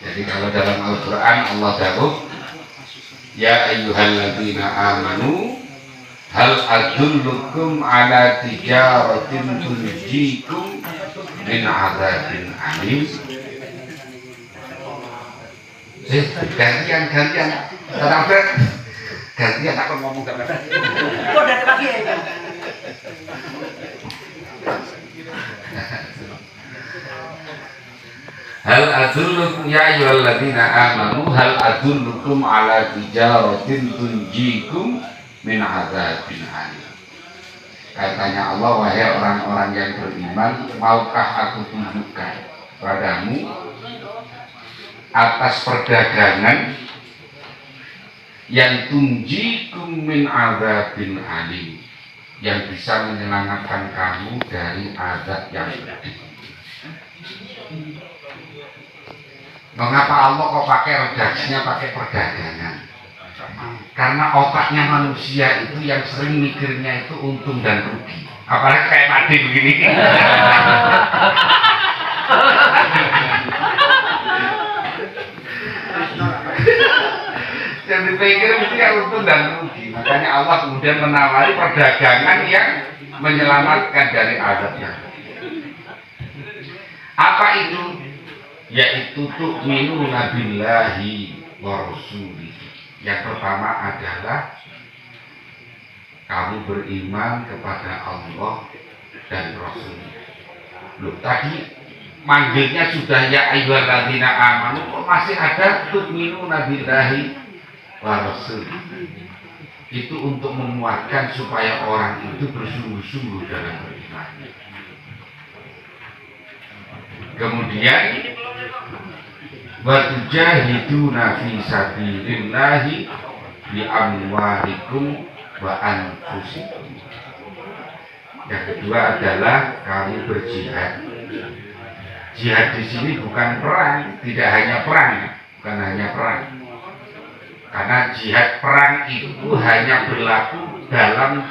Jadi kalau dalam Al-Quran Allah jawab, ya ayyuhalladzina amanu hal adullukum ala tijaratin tunjikum min azabin alim. Gantian Terakhir gantian aku ngomong sama kok dari lagi ya. Hal adullukum ya ayyuhalladzina amanu hal adullukum ala tijaratin tunjikum min azabin alim. Katanya Allah, wahai orang-orang yang beriman, maukah aku tunjukkan padamu atas perdagangan yang tunjikum min azabin alim, yang bisa menyelamatkan kamu dari azab yang pedih. Mengapa Allah kok pakai redaksinya pakai perdagangan? Karena otaknya manusia itu yang sering mikirnya itu untung dan rugi. Apalagi kayak mati begini. Yang dipikir itu ya untung dan rugi. Makanya Allah kemudian menawari perdagangan yang menyelamatkan dari azabnya. Apa itu? Yaitu tu'minuna billahi wa rasulihi. Yang pertama adalah kamu beriman kepada Allah dan Rasulnya. Loh, tadi manggilnya sudah ya ayyuhalladzina amanu, kok masih ada tu'minuna billahi wa rasulihi. Itu untuk menguatkan supaya orang itu bersungguh-sungguh dalam beriman. Kemudian wa tujahiduna fi sabilillahi bi amwalikum wa anfusikum. Yang kedua adalah kamu berjihad. Jihad di sini bukan perang, tidak hanya perang, bukan hanya perang. Karena jihad perang itu hanya berlaku dalam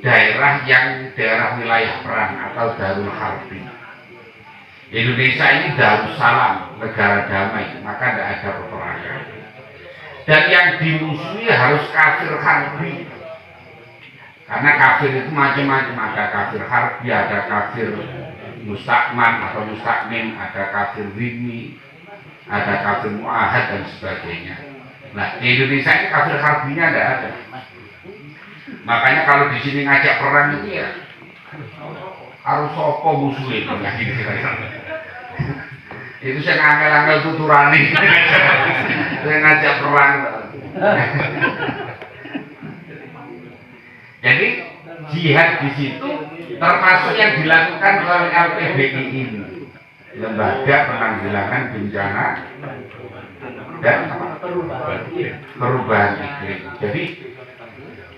daerah wilayah perang atau darul harbi. Indonesia ini Darussalam, negara damai, maka tidak ada peperangan. Dan yang dimusuhi harus kafir harbi. Karena kafir itu macam-macam, ada kafir harbi, ada kafir mustakman atau mustakmin, ada kafir zimmi, ada kafir mu'ahad dan sebagainya. Nah, di Indonesia ini kafir harbinya tidak ada. Makanya kalau di sini ngajak perang itu ya harus sopo musuhin itu saya ngangel-ngangel tuturani saya ngajak perang. Jadi jihad di situ termasuk yang dilakukan oleh LPBI ini, Lembaga Penanggulangan Bencana dan Perubahan Iklim. Jadi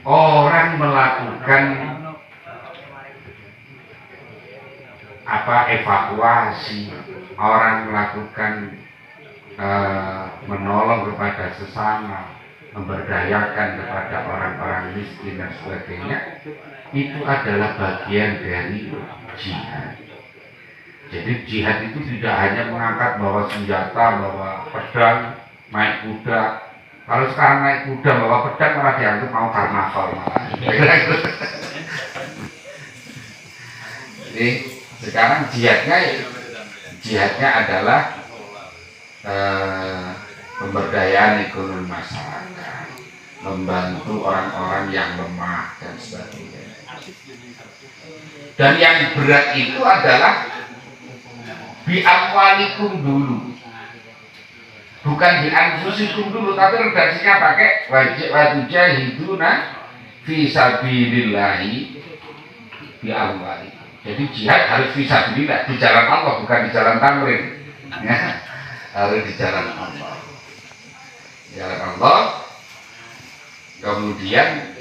orang melakukan evakuasi, orang melakukan menolong kepada sesama, memberdayakan kepada orang-orang miskin dan sebagainya, itu adalah bagian dari jihad. Jadi jihad itu tidak hanya mengangkat bawa senjata, bawa pedang, naik kuda. Kalau sekarang naik kuda bawa pedang malah dianggap mau karnaval malah. Jadi sekarang jihadnya adalah pemberdayaan ekonomi masyarakat, membantu orang-orang yang lemah dan sebagainya. Dan yang berat itu adalah bi amwalikum dulu, bukan bi anfusikum dulu, tapi redaksinya pakai wajahiduna fi sabilillahi bi amwalikum. Jadi jihad harus fi sabilillah, di jalan Allah, bukan di jalan tamrin, ya, harus di jalan Allah. Jalan Allah. Kemudian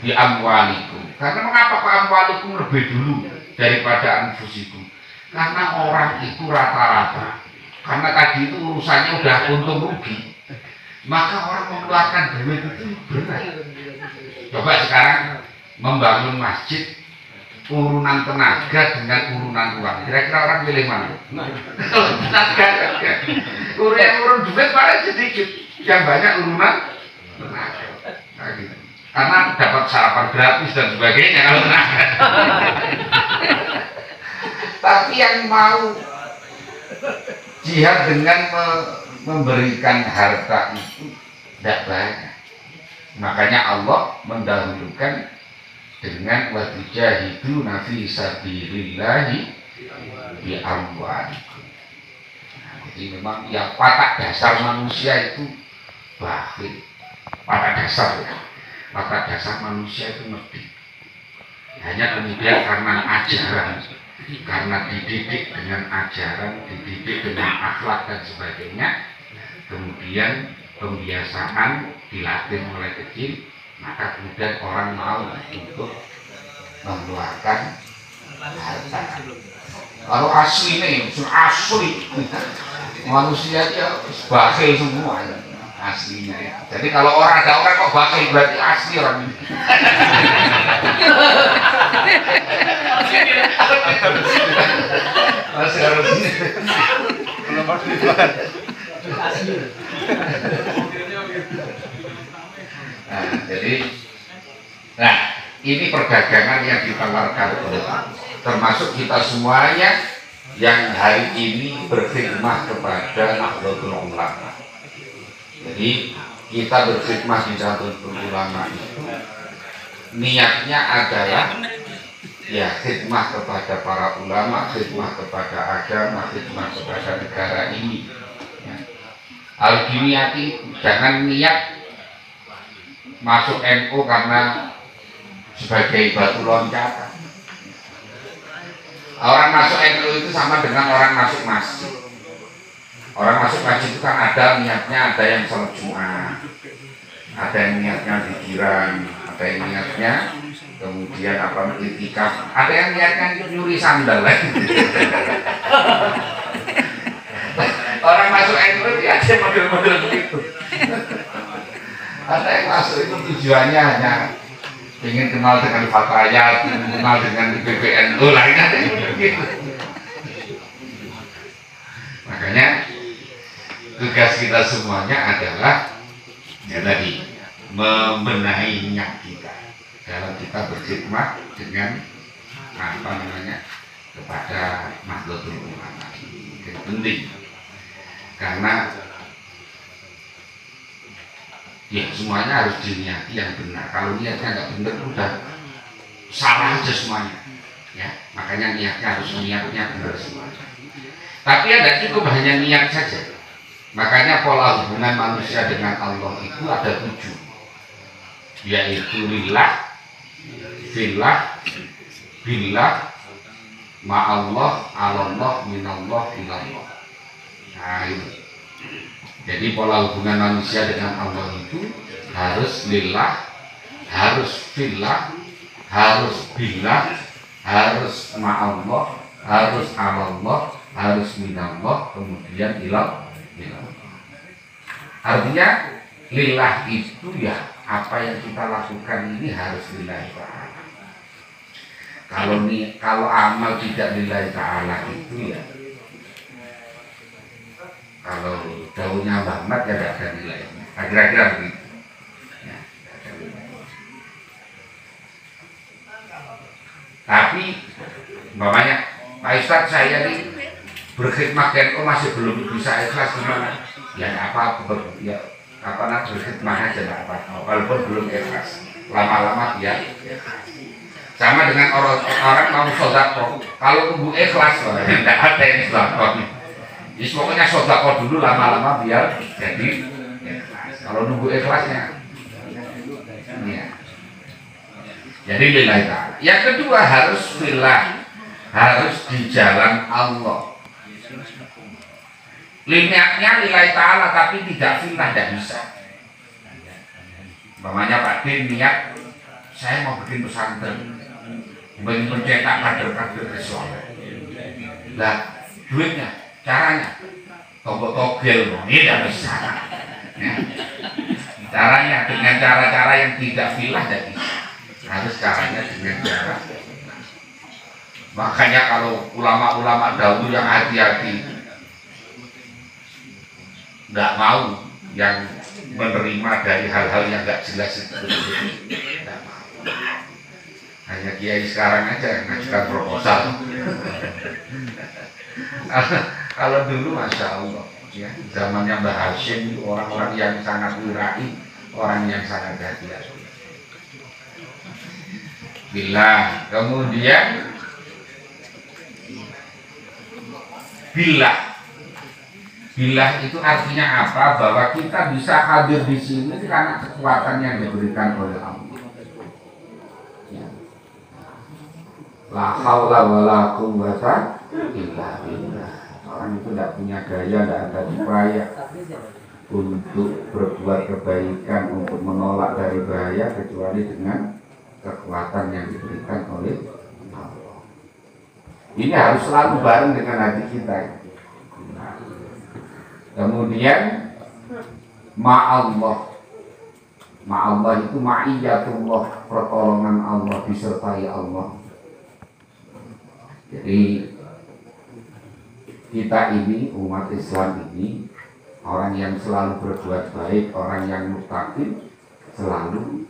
di amwalikum. Karena mengapa amwalikum lebih dulu daripada anfusikum? Karena orang itu rata-rata, karena tadi itu urusannya udah untung rugi, maka orang mengeluarkan duit itu berat. Coba sekarang membangun masjid urunan tenaga dengan urunan uang. Kira-kira orang pilih mana? Kalau tenaga, urun duit paling sedikit, yang banyak urunan tenaga. Nah, gitu. Karena dapat sarapan gratis dan sebagainya kalau tenaga. Tapi yang mau jihad dengan memberikan harta itu tidak banyak. Makanya Allah mendahulukan dengan watujahiduna fi sabilillahi bi amwalikum. Jadi memang ya watak dasar manusia itu bakhil. Watak dasar ya. Watak dasar manusia itu ngerti. Hanya kemudian karena ajaran, karena dididik dengan ajaran, dididik dengan akhlak dan sebagainya, kemudian pembiasaan dilatih mulai kecil, maka kemudian orang mau untuk mengeluarkan harta. Kalau asli nih, asli manusia dia bakhil semua aslinya. Jadi kalau ada orang kok bakhil berarti asli orang ini. Masih harus belum nah, ini perdagangan yang ditawarkan oleh termasuk kita semuanya yang hari ini berkhidmah kepada Nahdlatul Ulama. Jadi kita berkhidmah di Nahdlatul Ulama itu niatnya adalah ya khidmah kepada para ulama, khidmah kepada agama, khidmah kepada negara ini. Ya. Al-Diniyati, jangan niat masuk NU karena sebagai batu loncatan. Orang masuk NU itu sama dengan orang masuk masjid. Orang masuk masjid itu kan ada niatnya, ada yang sholat Jumat, ada yang niatnya pikiran, ada yang niatnya kemudian apa itikaf, ada yang niatnya nyuri sandal lagi. Orang masuk NU itu ada model-model begitu. Ada yang masuk itu tujuannya hanya ingin kenal dengan fatayat, kenal dengan PBNU lainnya begitu. Makanya tugas kita semuanya adalah ya tadi membenahi niat kita dalam kita berkhidmat dengan apa namanya kepada Nahdlatul Ulama. Itu penting karena ya semuanya harus diniati yang benar. Kalau niatnya nggak benar udah salah aja semuanya. Ya, makanya niatnya harus niatnya benar semuanya. Tapi ada cukup hanya niat saja. Makanya pola hubungan manusia dengan Allah itu ada 7, yaitu lillah, fillah, billah, ma'allah, alallah, minallah, ilallah. Nah itu. Jadi pola hubungan manusia dengan Allah itu harus lillah, harus fillah, harus billah, harus ma'allah, harus alallah, harus minallah, kemudian ilallah. Artinya lillah itu ya apa yang kita lakukan ini harus lillahi ta'ala. Kalau amal tidak lillahi ta'ala itu ya kalau daunnya banget ya tidak ada nilainya. Kira-kira begitu. Ya, tapi umpamanya Pak Ustadz saya ini berkhidmat dan masih belum bisa ikhlas gimana? Ya apa ya apa nak berkhidmat aja nggak apa walaupun belum ikhlas lama-lama dia sama dengan orang mau sodako kalau tunggu ikhlas tidak ada yang sodako ya pokoknya sodako dulu lama-lama biar jadi ikhlas kalau nunggu ikhlasnya ya. Jadi lillahi ta'ala. Yang kedua harus fillah, harus di jalan Allah. Niatnya lillahi ta'ala tapi tidak fillah, tidak bisa. Umpamanya Pak Din niat saya mau bikin pesantren, ingin mencetak kader-kader Islam. Lah duitnya, caranya togel ini tidak bisa. Ya. Caranya dengan cara-cara yang tidak fillah tidak bisa. Harus caranya dengan cara Makanya kalau ulama-ulama dahulu yang hati-hati, nggak mau yang menerima dari hal-hal yang nggak jelas itu, nggak mau. Hanya kiai sekarang aja yang ngajukan proposal. Kalau dulu masya Allah, ya zamannya Mbah Hashim, orang-orang yang sangat wirai, orang yang sangat hati-hati. Bila kemudian Bilah itu artinya apa? Bahwa kita bisa hadir di sini karena kekuatan yang diberikan oleh Allah. Ya. La haula wala quwwata illa billah. Orang itu tidak punya gaya, tidak ada upaya untuk berbuat kebaikan, untuk menolak dari bahaya kecuali dengan kekuatan yang diberikan oleh Allah. Ini harus selalu bareng dengan hati kita. Kemudian ma'allah itu ma'iyatullah, pertolongan Allah, disertai Allah. Jadi kita ini, umat Islam ini, orang yang selalu berbuat baik, orang yang muttaqin, selalu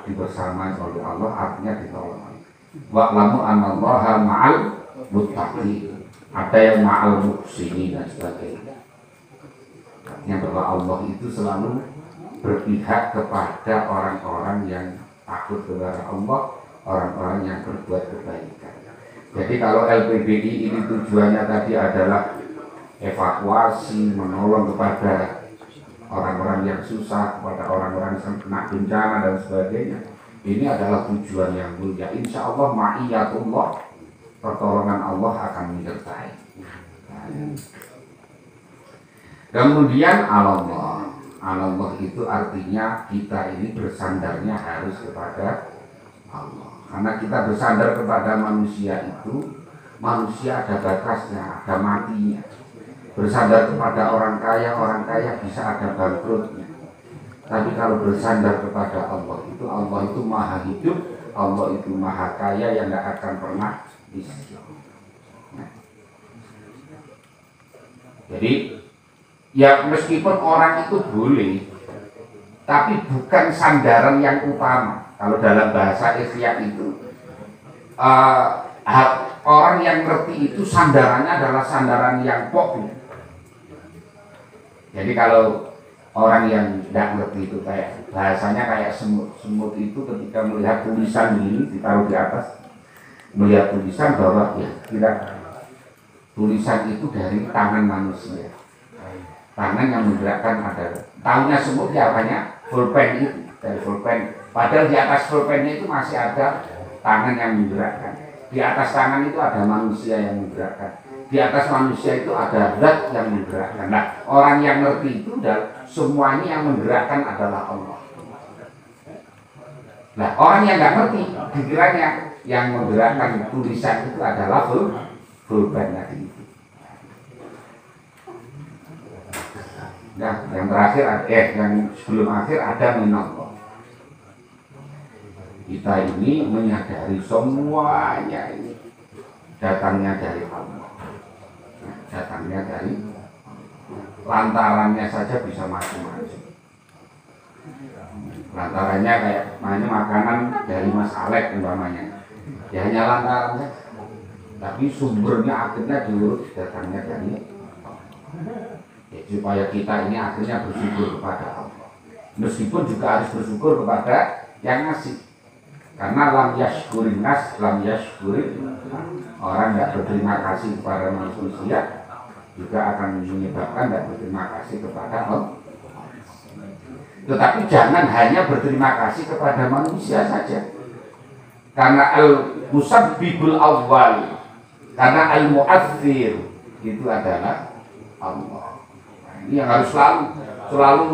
dibersamai oleh Allah, artinya ditolong. Wa'lamu anallaha ma'al muttaqin. Ada yang ma'al muhsinin dan sebagainya. Artinya bahwa Allah itu selalu berpihak kepada orang-orang yang takut kepada Allah, orang-orang yang berbuat kebaikan. Jadi kalau LPDI ini tujuannya tadi adalah evakuasi, menolong kepada orang-orang yang susah, kepada orang-orang yang kena bencana dan sebagainya, ini adalah tujuan yang mulia. Insya Allah ma'iyatullah, pertolongan Allah akan menyertai. Kemudian Allah itu artinya kita ini bersandarnya harus kepada Allah. Karena kita bersandar kepada manusia itu, manusia ada batasnya, ada matinya. Bersandar kepada orang kaya bisa ada bangkrutnya. Tapi kalau bersandar kepada Allah itu maha hidup, Allah itu maha kaya yang tidak akan pernah miskin. Jadi ya meskipun orang itu boleh, tapi bukan sandaran yang utama. Kalau dalam bahasa Ihya itu orang yang ngerti itu sandarannya adalah sandaran yang pokok. Jadi kalau orang yang tidak ngerti itu kayak bahasanya kayak semut itu ketika melihat tulisan ini ditaruh di atas, melihat tulisan bahwa ya kira tulisan itu dari tangan manusia. Tangan yang menggerakkan adalah tahunya semut ya apanya pulpen itu dari pulpen. Padahal di atas pulpennya itu masih ada tangan yang menggerakkan. Di atas tangan itu ada manusia yang menggerakkan. Di atas manusia itu ada zat yang menggerakkan. Nah, orang yang ngerti itu semuanya yang menggerakkan adalah Allah. Nah, orang yang nggak ngerti, dikiranya yang menggerakkan tulisan itu adalah pulpen tadi. Nah, yang terakhir yang sebelum akhir ada minallah. Kita ini menyadari semuanya ini datangnya dari Allah. Datangnya dari lantarannya saja bisa macam-macam. Lantarannya kayak makanan dari Mas Alek umpamanya. Ya hanya lantarannya. Tapi sumbernya akhirnya diurut datangnya dari Allah. Ya, supaya kita ini akhirnya bersyukur kepada Allah. Meskipun juga harus bersyukur kepada yang ngasih. Karena lam yashkurin nas, lam yashkurin orang tidak berterima kasih kepada manusia juga akan menyebabkan tidak berterima kasih kepada Allah. Tetapi jangan hanya berterima kasih kepada manusia saja. Karena al-musabbibul awwal, karena al-mu'athir itu adalah Allah. Ini yang harus selalu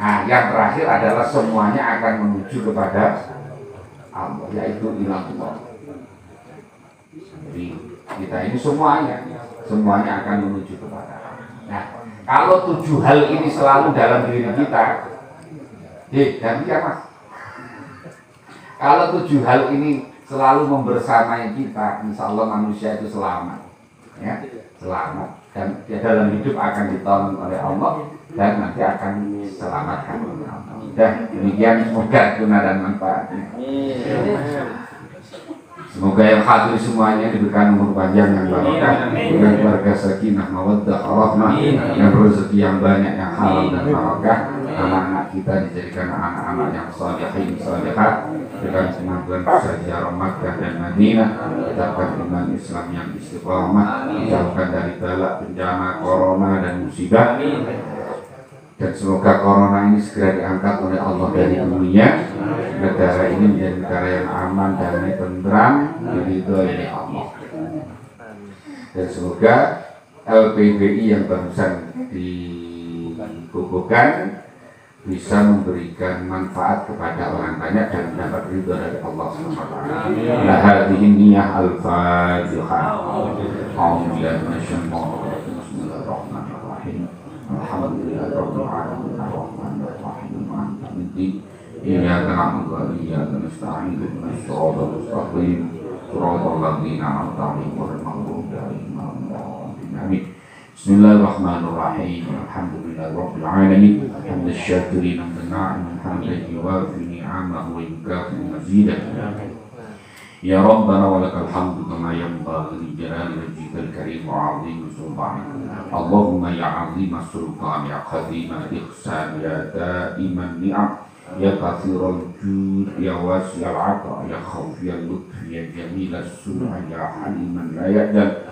nah, yang terakhir adalah semuanya akan menuju kepada Allah, yaitu ilallah. Jadi kita ini semuanya akan menuju kepada Allah. Nah, kalau 7 hal ini selalu dalam diri kita, dan ya Mas, kalau 7 hal ini selalu membersamai kita, insya Allah manusia itu selamat, ya, selamat, dan dalam hidup akan ditolong oleh Allah dan nanti akan diselamatkan oleh Allah. Dan demikian, semoga guna dan manfaatnya. Semoga yang hadir semuanya diberikan umur panjang yang barokah, dengan keluarga sakinah mawaddah warahmah, yang rezeki yang banyak yang halal dan barokah, anak-anak kita dijadikan anak-anak yang sholihin sholihat, dengan kemampuan sejarah Makkah dan Madinah, tetapkan iman Islam yang istiqamah, dijauhkan dari bala bencana corona dan musibah. Dan semoga corona ini segera diangkat oleh Allah dari dunia. Negara ini menjadi negara yang aman, damai, tentram, diridhoi oleh Allah. Dan semoga LPBI yang barusan dikukuhkan bisa memberikan manfaat kepada orang banyak dan mendapat ridho dari Allah SWT. La hadhihi niyyah al-Fatihah. A'udzubillahi minasyaitonir rajim. Bismillahirrahmanirrahim. Alhamdulillahirabbil alamin arrahmanir rahim maliki yaumiddin. Iyyaka na'budu wa iyyaka nasta'in ihdinas siratal mustaqim siratal ladzina an'amta 'alaihim ghairil maghdubi 'alaihim waladdallin. Amin. Bismillahirrahmanirrahim. Alhamdulillahirabbil alamin. Hamdan syakirin hamdan na'iman hamdan yuwafi ni'amahu wa yukafi mazidah. Ya Rabbana wa lakal hamdu kama yanbaghi li jalali wajhikal karim wa 'azimi sultanik. Allahumma ya 'azima sultan ya qadima ihsan ya da'iman ni'am ya kathirul jud ya wasi'al 'ata ya khafiyal lutf ya jamilas sun'a ya haliman la ya'jal.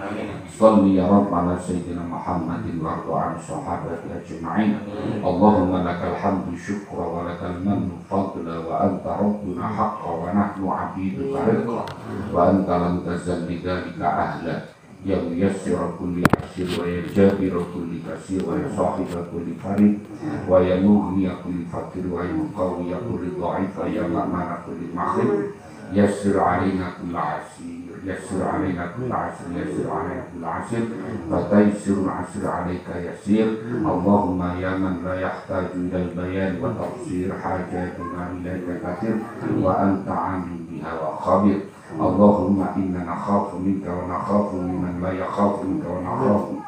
Salli ya Rabb ala sayyidina Muhammadin wa ala sahabati ajma'in. Allahumma lakal hamdu syukra wa lakal mannu fadla wa anta rabbuna haqqa wa nahnu 'abiduka rizqa wa anta lam tazal bidzalika ahla. Ya muyassir kulli asir wa ya jabir kulli kasir wa ya sahib kulli farid wa ya mughni kulli fakir wa ya muqawi kulli dha'if wa ya ma'mana kulli makhrib. Yassir alaina kulla asir, yassir alaina kulla asir, yassir alaina kulla asir, fataysirul asir alaika yassir. Allahumma ya man la yahtaju ilal bayan wa tafsir hajatuna ilaika kathir wa anta amin biha wa khabir. Allahumma inna nakhafu minka wa nakhafu mimman la yakhafu minka wa nakhafu.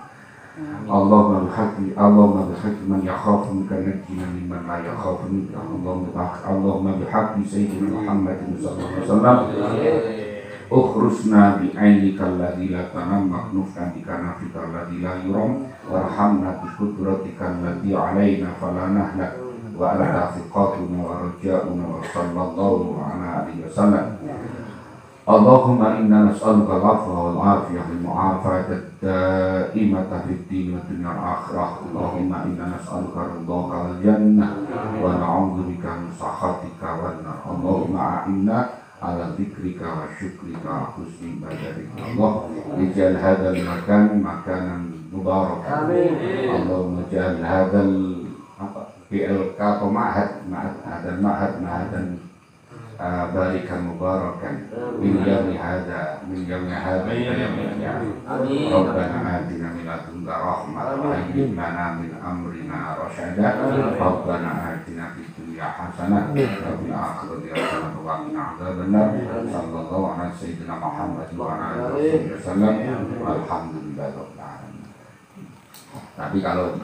Allahumma bihaqqi man yakhafu minka najjina mimman la yakhafu minka. Allahumma bihaqqi sayyidina Muhammadin sallallahu alaihi wasallam ukhrusna bi ainika alladhi la tanam maknufna bi kanafika alladhi la yuram warhamna bi qudratika alladhi alaina fala nahlak wa anta thiqatuna wa raja'una wa sallallahu ala alihi wasallam. Allahumma inna nas'aluka al-'afwa wal 'afiyah wal mu'afata ad-da'imata fid din wa dunya wal akhirah. Allahumma inna nas'aluka ridhaka wal jannah wa na'udzubika min sakhatika wan nar. Allahumma a'inna ala dzikrika wa syukrika wa husni ibadatika. Allah ij'al hadzal makan makanan mubarakan. Allahumma ij'al hadzal PLK atau ma'hadan barikan mubarakan min yaumi hadza Rabbana atina min ladunka rahmah wa hayyi lana min amrina rasyada. Rabbana atina fid dunya hasanah wa fil akhirati hasanah wa qina adzabannar. Sallallahu ala sayyidina Muhammad wa ala alihi wasallam. Alhamdulillahirabbil alamin. Tapi kalau